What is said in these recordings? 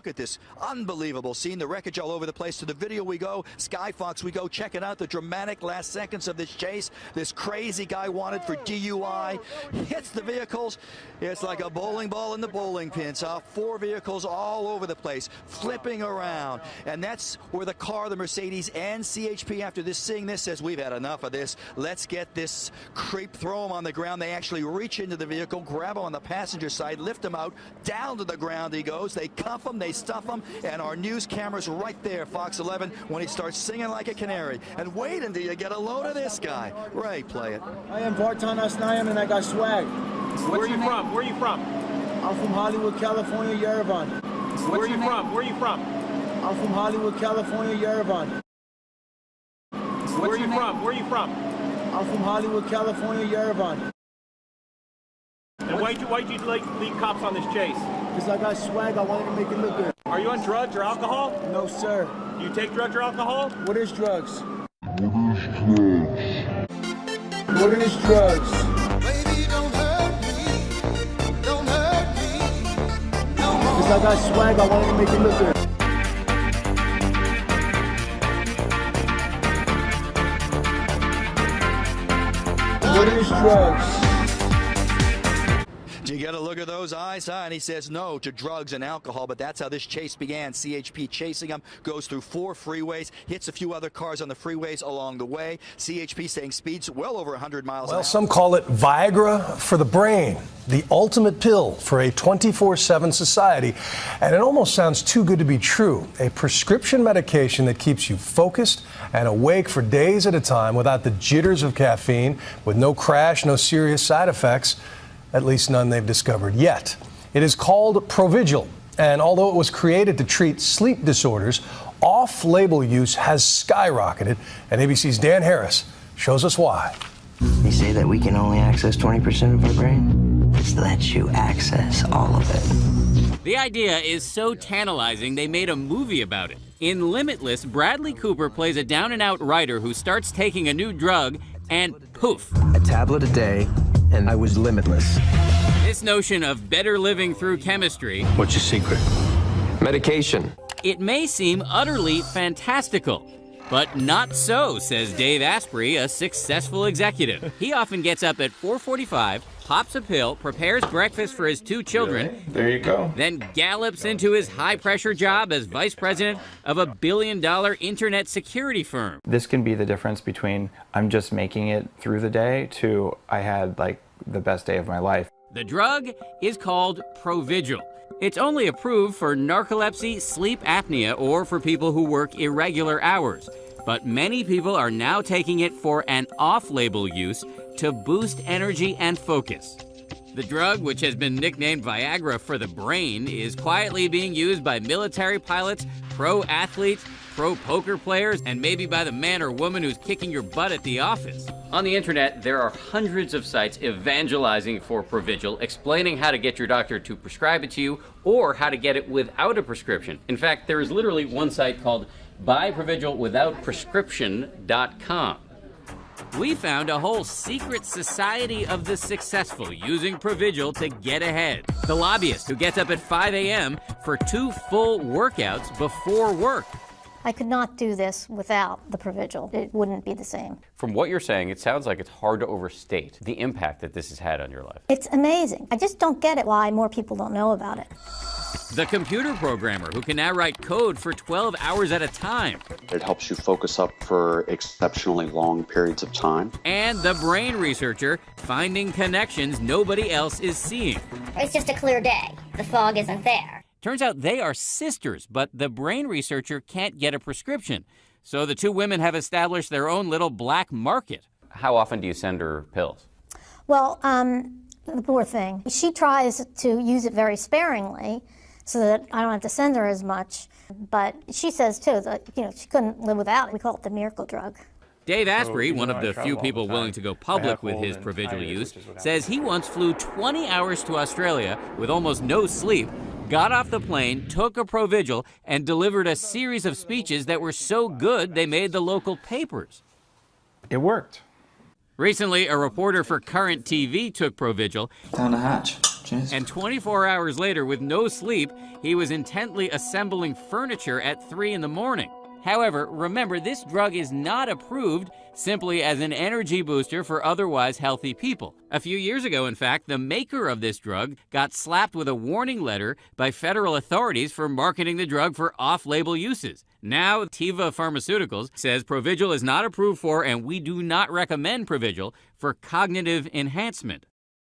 at this unbelievable scene. The wreckage all over the place. To the video we go. Skyfox we go. Checking out the dramatic last seconds of this chase. This crazy guy wanted for DUI hits the vehicles. It's like a bowling ball in the bowling pins. 4 vehicles all over the place, flipping around. And that's where the car, the Mercedes, and CHP, after seeing this, says, we've had enough of this. Let's get this creep, throw him on the ground. They actually reach into the vehicle, grab him on the passenger side, lift him out, down to the ground he goes. They cuff him, they stuff him, and our news camera's right there, Fox 11, when he starts singing like a canary. And wait until you get a load of this guy. Ray, play it. I am Vartan Asnayam, and I got swag. Where are you from? Where are you from? I'm from Hollywood, California, Yerevan. Where are you from? Where are you from? I'm from Hollywood, California, Yerevan. Where are you from? Where are you from? I'm from Hollywood, California, Yerevan. And why'd you lead cops on this chase? Because I got swag, I wanted to make it look good. Are you on drugs or alcohol? No, sir. Do you take drugs or alcohol? What is drugs? What is drugs? Baby, don't hurt me. Don't hurt me. Because I got swag, I wanted to make it look good. What is drugs? Do you get a look at those eyes, huh? And he says no to drugs and alcohol, but that's how this chase began. CHP chasing him, goes through 4 freeways, hits a few other cars on the freeways along the way. CHP saying speeds well over 100 miles an hour. Well, some call it Viagra for the brain, the ultimate pill for a 24/7 society. And it almost sounds too good to be true. A prescription medication that keeps you focused and awake for days at a time without the jitters of caffeine, with no crash, no serious side effects. At least none they've discovered yet. It is called Provigil, and although it was created to treat sleep disorders, off-label use has skyrocketed, and ABC's Dan Harris shows us why. They say that we can only access 20% of our brain. This lets you access all of it. The idea is so tantalizing, they made a movie about it. In Limitless, Bradley Cooper plays a down-and-out writer who starts taking a new drug, and poof. A tablet a day, and I was limitless. This notion of better living through chemistry. What's your secret? Medication. It may seem utterly fantastical, but not so, says Dave Asprey, a successful executive. He often gets up at 4:45, pops a pill, prepares breakfast for his 2 children. Really? There you go. Then gallops into his high-pressure job as vice president of a billion-dollar internet security firm. This can be the difference between I'm just making it through the day to I had like the best day of my life. The drug is called Provigil. It's only approved for narcolepsy, sleep apnea, or for people who work irregular hours. But many people are now taking it for an off-label use to boost energy and focus. The drug, which has been nicknamed Viagra for the brain, is quietly being used by military pilots, pro athletes, pro poker players, and maybe by the man or woman who's kicking your butt at the office. On the internet, there are hundreds of sites evangelizing for Provigil, explaining how to get your doctor to prescribe it to you or how to get it without a prescription. In fact, there is literally one site called BuyProvigilWithoutPrescription.com. We found a whole secret society of the successful using Provigil to get ahead. The lobbyist who gets up at 5 a.m. for 2 full workouts before work. I could not do this without the Provigil. It wouldn't be the same. From what you're saying, it sounds like it's hard to overstate the impact that this has had on your life. It's amazing. I just don't get it why more people don't know about it. The computer programmer who can now write code for 12 hours at a time. It helps you focus up for exceptionally long periods of time. And the brain researcher finding connections nobody else is seeing. It's just a clear day. The fog isn't there. Turns out they are sisters, but the brain researcher can't get a prescription. So the 2 women have established their own little black market. How often do you send her pills? Well, the poor thing. She tries to use it very sparingly so that I don't have to send her as much. But she says, too, that she couldn't live without it. We call it the miracle drug. Dave Asprey, one of the few people willing to go public with his Provigil use, says he once flew 20 hours to Australia with almost no sleep, got off the plane, took a Provigil, and delivered a series of speeches that were so good they made the local papers. It worked. Recently, a reporter for Current TV took Provigil. Down the hatch. Cheers. And 24 hours later, with no sleep, he was intently assembling furniture at 3 in the morning. However, remember, this drug is not approved simply as an energy booster for otherwise healthy people. A few years ago, in fact, the maker of this drug got slapped with a warning letter by federal authorities for marketing the drug for off-label uses. Now, Teva Pharmaceuticals says Provigil is not approved for, and we do not recommend Provigil for cognitive enhancement.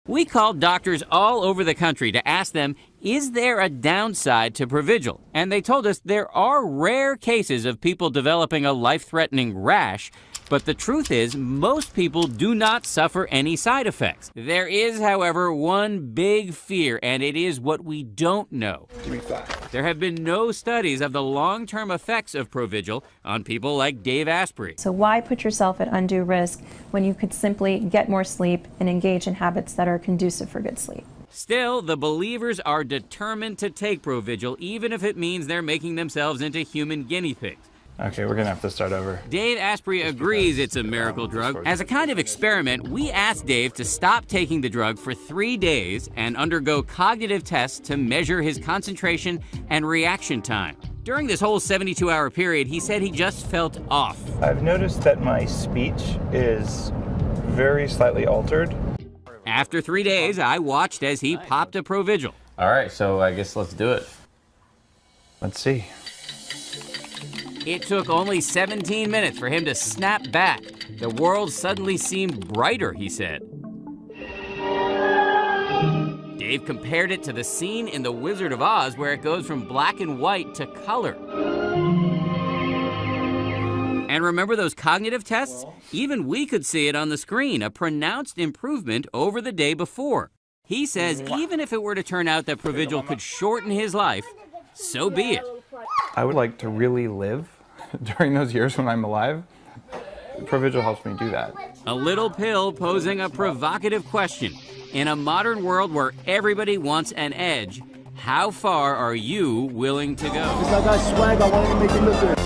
We called doctors all over the country to ask them, is there a downside to Provigil? And they told us there are rare cases of people developing a life-threatening rash, but the truth is most people do not suffer any side effects. There is, however, one big fear, and it is what we don't know. Give me 5. There have been no studies of the long-term effects of Provigil on people like Dave Asprey. So why put yourself at undue risk when you could simply get more sleep and engage in habits that are conducive for good sleep? Still, the believers are determined to take Provigil, even if it means they're making themselves into human guinea pigs. Okay, we're gonna have to start over. Dave Asprey agrees it's a miracle drug. As a kind of experiment, we asked Dave to stop taking the drug for 3 days and undergo cognitive tests to measure his concentration and reaction time. During this whole 72-hour period, he said he just felt off. I've noticed that my speech is very slightly altered. After 3 days, I watched as he popped a Provigil. All right, so I guess let's do it. Let's see. It took only 17 minutes for him to snap back. The world suddenly seemed brighter, he said. Dave compared it to the scene in The Wizard of Oz where it goes from black and white to color. And remember those cognitive tests? Even we could see it on the screen, a pronounced improvement over the day before. He says even if it were to turn out that Provigil could shorten his life, so be it. I would like to really live during those years when I'm alive. Provigil helps me do that. A little pill posing a provocative question. In a modern world where everybody wants an edge, how far are you willing to go? Because I got swag, I wanted to make it look good.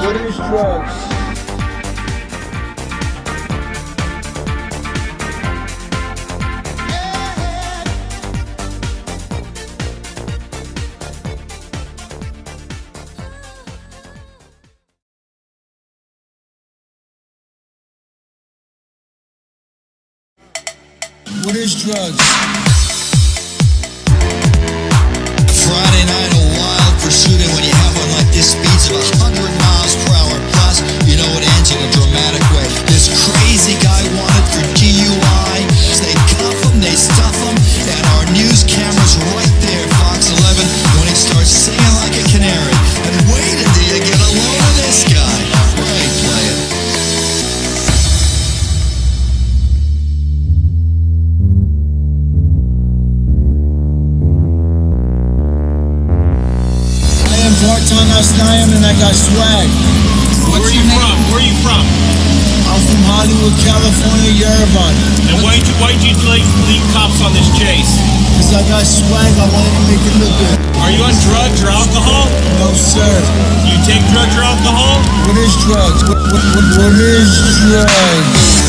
What is drugs? What is drugs? Friday night, a wild pursuit, and when you have one like this, speeds of 100 miles per hour plus, you know it ends in a dramatic way. This crazy guy wanted for DUI. They cuff him, they stuff him, and our news camera's right there, Fox 11, when he starts singing like a canary. And wait until you get a load of this guy. Right, play it. Part-time Asnayam and I got swag. Where are you from? Where are you from? I'm from Hollywood, California, Yerevan. And why'd you lead cops on this chase? Because I got swag, I wanted to make it look good. Are you on drugs or alcohol? No, sir. Do you take drugs or alcohol? What is drugs? What is drugs?